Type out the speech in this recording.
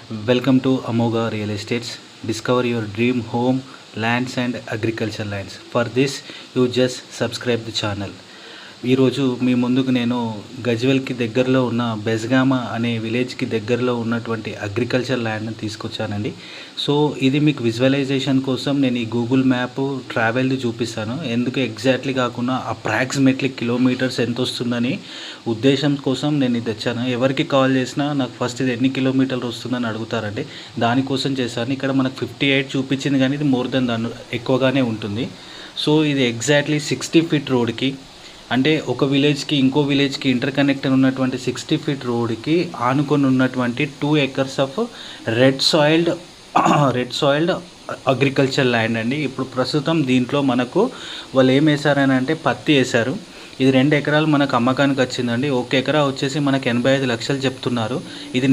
Welcome to Amoga Real Estates. Discover your dream home, lands and agriculture lands. For this, you just subscribe the channel. ఈరోజు మీ ముందుకు నేను గజ్వెల్కి దగ్గరలో ఉన్న బెజగామ అనే విలేజ్కి దగ్గరలో ఉన్నటువంటి అగ్రికల్చర్ ల్యాండ్ని తీసుకొచ్చానండి. సో ఇది మీకు విజువలైజేషన్ కోసం నేను ఈ గూగుల్ మ్యాప్ ట్రావెల్ది చూపిస్తాను. ఎందుకు ఎగ్జాక్ట్లీ కాకుండా అప్రాక్సిమేట్లీ కిలోమీటర్స్ ఎంత వస్తుందని ఉద్దేశం కోసం నేను ఇది తెచ్చాను. ఎవరికి కాల్ చేసినా నాకు ఫస్ట్ ఇది ఎన్ని కిలోమీటర్లు వస్తుందని అడుగుతారండి. దానికోసం చేశాను. ఇక్కడ మనకు 58 చూపించింది, కానీ ఇది మోర్ దెన్ దాని ఎక్కువగానే ఉంటుంది. సో ఇది ఎగ్జాక్ట్లీ 60 ఫీట్ రోడ్కి, అంటే ఒక విలేజ్కి ఇంకో విలేజ్కి ఇంటర్ కనెక్టర్ ఉన్నటువంటి 60 ఫీట్ రోడ్కి ఆనుకొని ఉన్నటువంటి 2 acres of red soiled agriculture land అండి. ఇప్పుడు ప్రస్తుతం దీంట్లో మనకు వాళ్ళు ఏం వేశారని అంటే పత్తి వేశారు. ఇది 2 ఎకరాలు మనకు అమ్మకానికి వచ్చిందండి. 1 ఎకరా వచ్చేసి మనకు 85 లక్షలు చెప్తున్నారు. ఇది